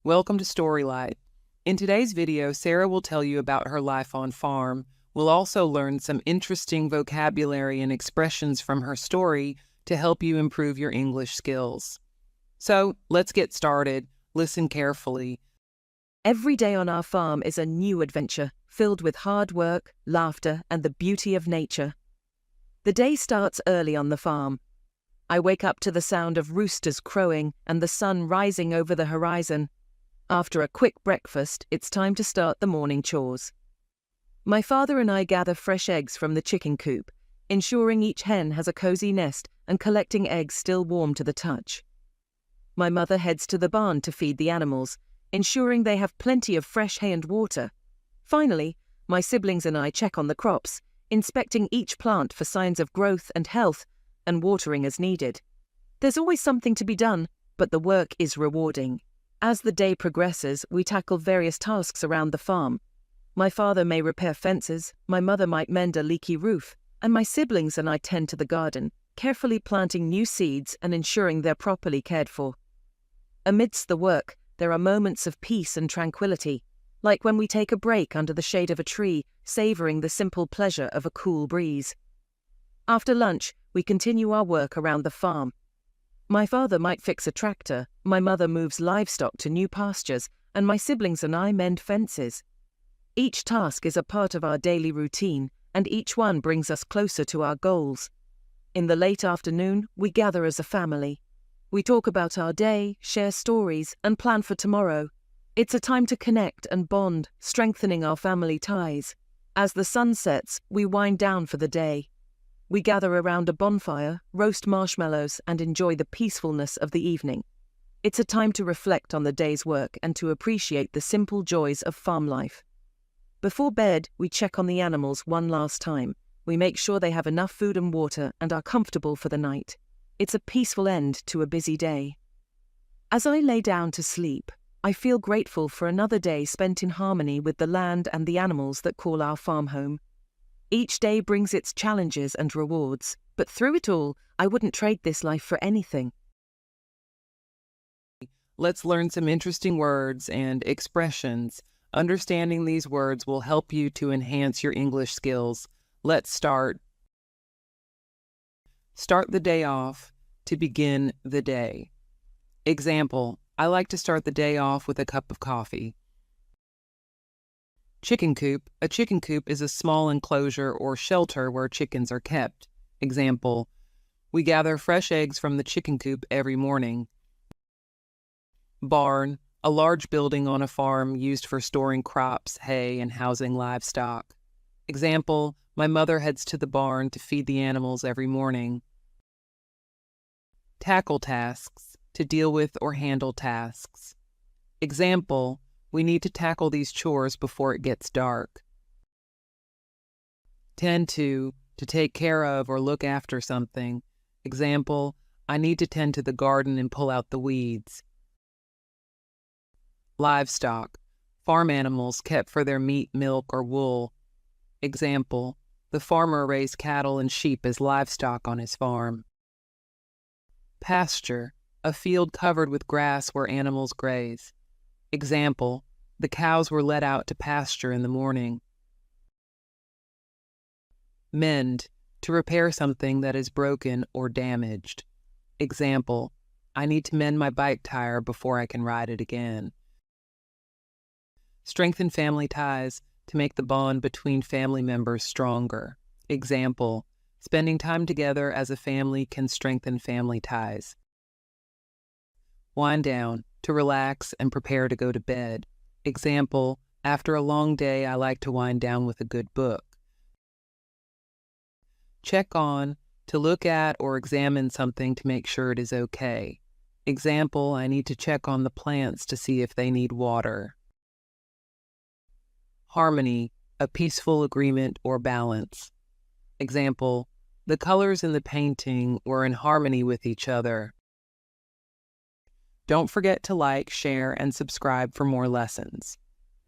Welcome to Storylight. In today's video, Sarah will tell you about her life on farm. We'll also learn some interesting vocabulary and expressions from her story to help you improve your English skills. So, let's get started. Listen carefully. Every day on our farm is a new adventure, filled with hard work, laughter, and the beauty of nature. The day starts early on the farm. I wake up to the sound of roosters crowing and the sun rising over the horizon. After a quick breakfast, it's time to start the morning chores. My father and I gather fresh eggs from the chicken coop, ensuring each hen has a cozy nest and collecting eggs still warm to the touch. My mother heads to the barn to feed the animals, ensuring they have plenty of fresh hay and water. Finally, my siblings and I check on the crops, inspecting each plant for signs of growth and health, and watering as needed. There's always something to be done, but the work is rewarding. As the day progresses, we tackle various tasks around the farm. My father may repair fences, my mother might mend a leaky roof, and my siblings and I tend to the garden, carefully planting new seeds and ensuring they're properly cared for. Amidst the work, there are moments of peace and tranquility, like when we take a break under the shade of a tree, savoring the simple pleasure of a cool breeze. After lunch, we continue our work around the farm. My father might fix a tractor, my mother moves livestock to new pastures, and my siblings and I mend fences. Each task is a part of our daily routine, and each one brings us closer to our goals. In the late afternoon, we gather as a family. We talk about our day, share stories, and plan for tomorrow. It's a time to connect and bond, strengthening our family ties. As the sun sets, we wind down for the day. We gather around a bonfire, roast marshmallows, and enjoy the peacefulness of the evening. It's a time to reflect on the day's work and to appreciate the simple joys of farm life. Before bed, we check on the animals one last time. We make sure they have enough food and water and are comfortable for the night. It's a peaceful end to a busy day. As I lay down to sleep, I feel grateful for another day spent in harmony with the land and the animals that call our farm home. Each day brings its challenges and rewards, but through it all, I wouldn't trade this life for anything. Let's learn some interesting words and expressions. Understanding these words will help you to enhance your English skills. Let's start. Start the day off, to begin the day. Example, I like to start the day off with a cup of coffee. Chicken coop. A chicken coop is a small enclosure or shelter where chickens are kept. Example, we gather fresh eggs from the chicken coop every morning. Barn. A large building on a farm used for storing crops, hay, and housing livestock. Example, my mother heads to the barn to feed the animals every morning. Tackle tasks. To deal with or handle tasks. Example, we need to tackle these chores before it gets dark. Tend to take care of or look after something. Example, I need to tend to the garden and pull out the weeds. Livestock. Farm animals kept for their meat, milk, or wool. Example, the farmer raised cattle and sheep as livestock on his farm. Pasture. A field covered with grass where animals graze. Example, the cows were let out to pasture in the morning. Mend. To repair something that is broken or damaged. Example, I need to mend my bike tire before I can ride it again. Strengthen family ties. To make the bond between family members stronger. Example, spending time together as a family can strengthen family ties. Wind down. To relax and prepare to go to bed. Example, after a long day, I like to wind down with a good book. Check on. To look at or examine something to make sure it is okay. Example, I need to check on the plants to see if they need water. Harmony. A peaceful agreement or balance. Example, the colors in the painting were in harmony with each other. Don't forget to like, share, and subscribe for more lessons.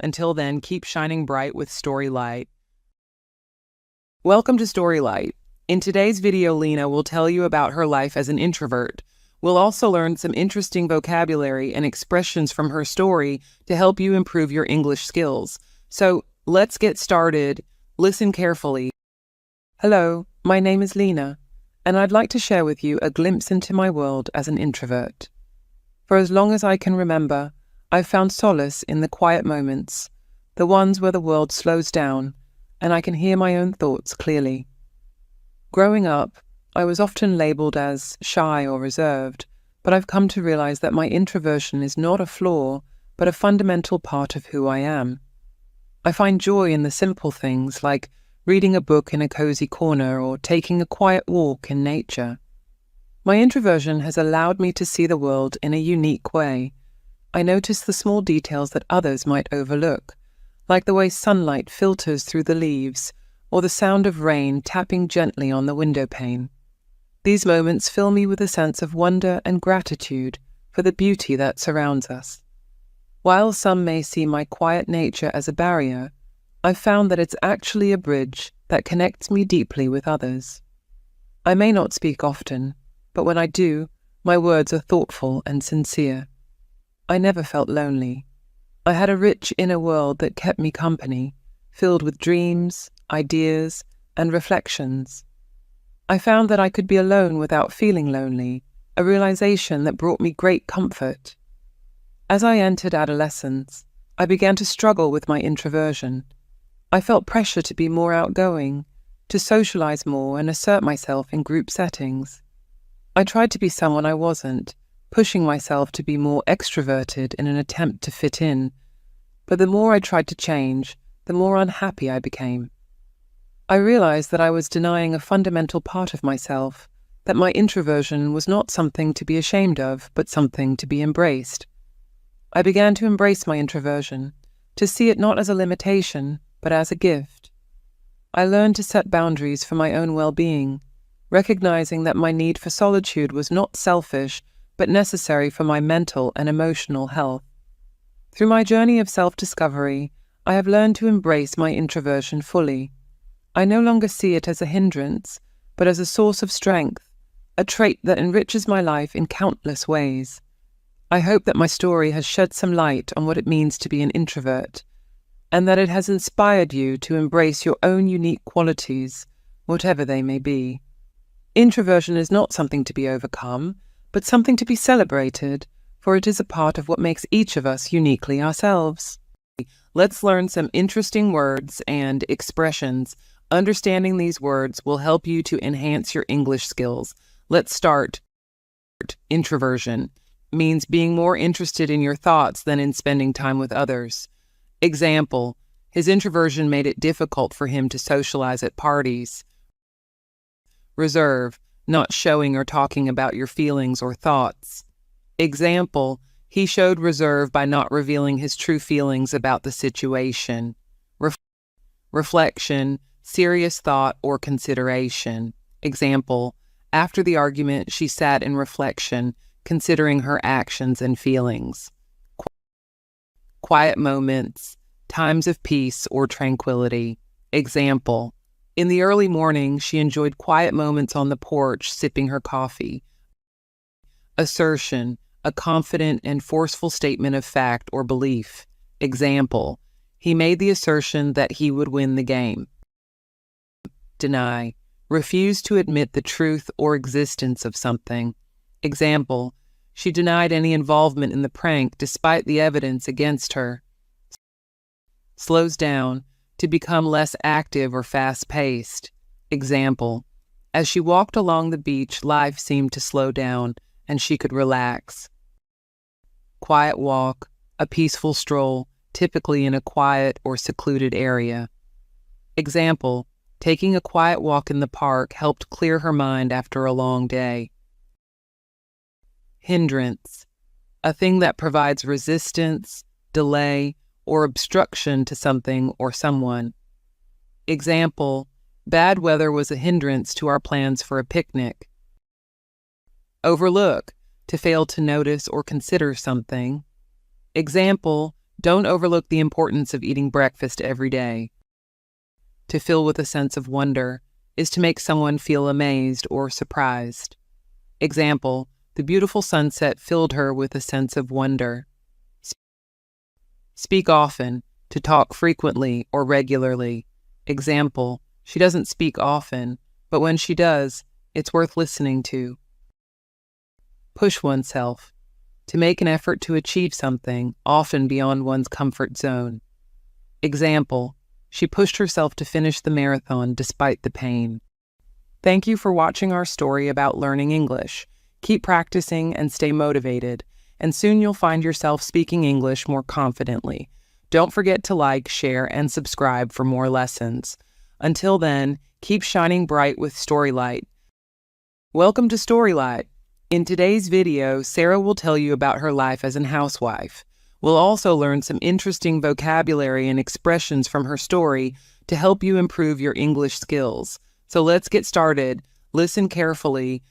Until then, keep shining bright with Storylight. Welcome to Storylight. In today's video, Lena will tell you about her life as an introvert. We'll also learn some interesting vocabulary and expressions from her story to help you improve your English skills. So let's get started. Listen carefully. Hello, my name is Lena, and I'd like to share with you a glimpse into my world as an introvert. For as long as I can remember, I've found solace in the quiet moments, the ones where the world slows down and I can hear my own thoughts clearly. Growing up, I was often labeled as shy or reserved, but I've come to realize that my introversion is not a flaw, but a fundamental part of who I am. I find joy in the simple things like reading a book in a cozy corner or taking a quiet walk in nature. My introversion has allowed me to see the world in a unique way. I notice the small details that others might overlook, like the way sunlight filters through the leaves or the sound of rain tapping gently on the window pane. These moments fill me with a sense of wonder and gratitude for the beauty that surrounds us. While some may see my quiet nature as a barrier, I've found that it's actually a bridge that connects me deeply with others. I may not speak often, but when I do, my words are thoughtful and sincere. I never felt lonely. I had a rich inner world that kept me company, filled with dreams, ideas, and reflections. I found that I could be alone without feeling lonely, a realization that brought me great comfort. As I entered adolescence, I began to struggle with my introversion. I felt pressure to be more outgoing, to socialize more and assert myself in group settings. I tried to be someone I wasn't, pushing myself to be more extroverted in an attempt to fit in. But the more I tried to change, the more unhappy I became. I realized that I was denying a fundamental part of myself, that my introversion was not something to be ashamed of, but something to be embraced. I began to embrace my introversion, to see it not as a limitation, but as a gift. I learned to set boundaries for my own well-being, recognizing that my need for solitude was not selfish, but necessary for my mental and emotional health. Through my journey of self-discovery, I have learned to embrace my introversion fully. I no longer see it as a hindrance, but as a source of strength, a trait that enriches my life in countless ways. I hope that my story has shed some light on what it means to be an introvert, and that it has inspired you to embrace your own unique qualities, whatever they may be. Introversion is not something to be overcome, but something to be celebrated, for it is a part of what makes each of us uniquely ourselves. Let's learn some interesting words and expressions. Understanding these words will help you to enhance your English skills. Let's start. Introversion means being more interested in your thoughts than in spending time with others. Example, his introversion made it difficult for him to socialize at parties. Reserve, not showing or talking about your feelings or thoughts. Example, he showed reserve by not revealing his true feelings about the situation. Reflection, serious thought or consideration. Example, after the argument, she sat in reflection, considering her actions and feelings. Quiet moments, times of peace or tranquility. Example, in the early morning, she enjoyed quiet moments on the porch, sipping her coffee. Assertion, a confident and forceful statement of fact or belief. Example, he made the assertion that he would win the game. Deny, refuse to admit the truth or existence of something. Example, she denied any involvement in the prank despite the evidence against her. Slows down, to become less active or fast-paced. Example, as she walked along the beach, life seemed to slow down and she could relax. Quiet walk, a peaceful stroll, typically in a quiet or secluded area. Example, taking a quiet walk in the park helped clear her mind after a long day. Hindrance, a thing that provides resistance, delay, or obstruction to something or someone. Example, bad weather was a hindrance to our plans for a picnic. Overlook, to fail to notice or consider something. Example, don't overlook the importance of eating breakfast every day. To fill with a sense of wonder is to make someone feel amazed or surprised. Example, The beautiful sunset filled her with a sense of wonder. Speak often, to talk frequently or regularly. Example, she doesn't speak often, but when she does, it's worth listening to. Push oneself, to make an effort to achieve something, often beyond one's comfort zone. Example, she pushed herself to finish the marathon despite the pain. Thank you for watching our story about learning English. Keep practicing and stay motivated, and soon you'll find yourself speaking English more confidently. Don't forget to like, share, and subscribe for more lessons. Until then, keep shining bright with Storylight. Welcome to Storylight. In today's video, Sarah will tell you about her life as a housewife. We'll also learn some interesting vocabulary and expressions from her story to help you improve your English skills. So let's get started. Listen carefully.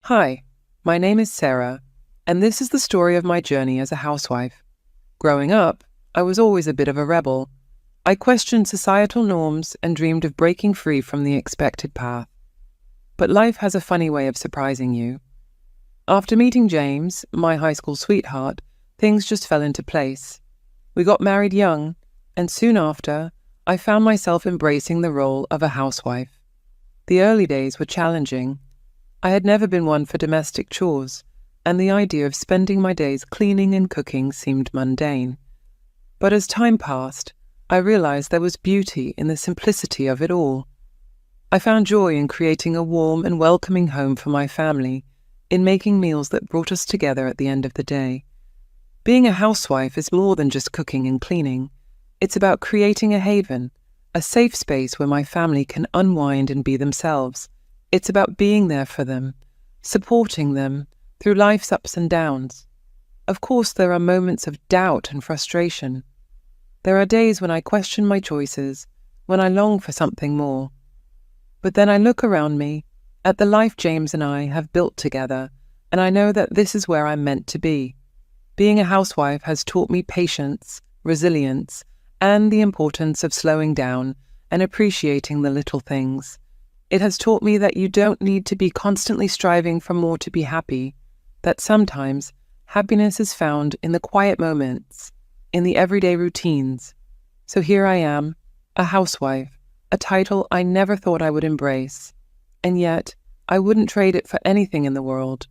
Hi, my name is Sarah, and this is the story of my journey as a housewife. Growing up, I was always a bit of a rebel. I questioned societal norms and dreamed of breaking free from the expected path. But life has a funny way of surprising you. After meeting James, my high school sweetheart, things just fell into place. We got married young, and soon after, I found myself embracing the role of a housewife. The early days were challenging. I had never been one for domestic chores, and the idea of spending my days cleaning and cooking seemed mundane. But as time passed, I realized there was beauty in the simplicity of it all. I found joy in creating a warm and welcoming home for my family, in making meals that brought us together at the end of the day. Being a housewife is more than just cooking and cleaning. It's about creating a haven, a safe space where my family can unwind and be themselves. It's about being there for them, supporting them through life's ups and downs. Of course, there are moments of doubt and frustration. There are days when I question my choices, when I long for something more. But then I look around me, at the life James and I have built together, and I know that this is where I'm meant to be. Being a housewife has taught me patience, resilience, and the importance of slowing down and appreciating the little things. It has taught me that you don't need to be constantly striving for more to be happy, that sometimes happiness is found in the quiet moments, in the everyday routines. So here I am, a housewife, a title I never thought I would embrace. And yet, I wouldn't trade it for anything in the world.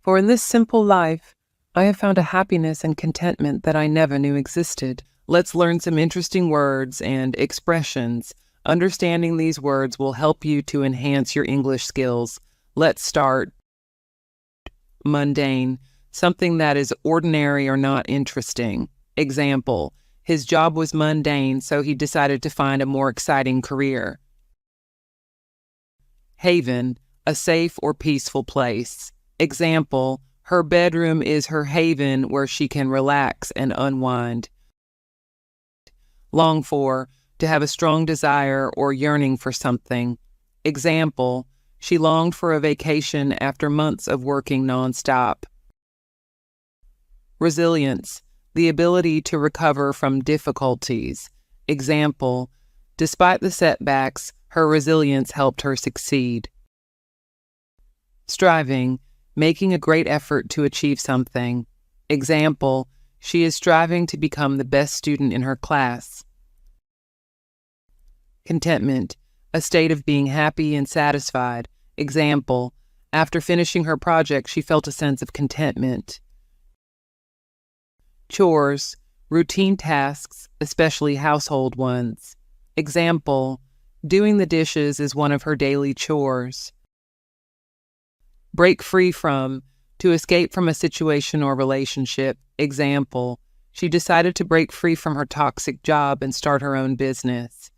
For in this simple life, I have found a happiness and contentment that I never knew existed. Let's learn some interesting words and expressions. Understanding these words will help you to enhance your English skills. Let's start. Mundane, something that is ordinary or not interesting. Example, his job was mundane, so he decided to find a more exciting career. Haven, a safe or peaceful place. Example, her bedroom is her haven where she can relax and unwind. Long for, to have a strong desire or yearning for something. Example, she longed for a vacation after months of working nonstop. Resilience, the ability to recover from difficulties. Example, despite the setbacks, her resilience helped her succeed. Striving, making a great effort to achieve something. Example, she is striving to become the best student in her class. Contentment, a state of being happy and satisfied. Example, after finishing her project, she felt a sense of contentment. Chores, routine tasks, especially household ones. Example, doing the dishes is one of her daily chores. Break free from, to escape from a situation or relationship. Example, she decided to break free from her toxic job and start her own business.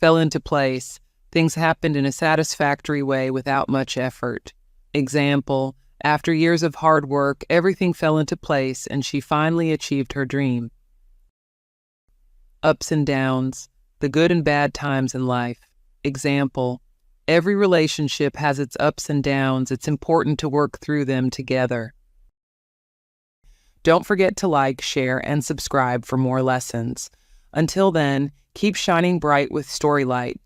Fell into place, things happened in a satisfactory way without much effort. Example, after years of hard work, everything fell into place and she finally achieved her dream. Ups and downs, the good and bad times in life. Example, every relationship has its ups and downs. It's important to work through them together. Don't forget to like, share, and subscribe for more lessons. Until then, keep shining bright with Storylight.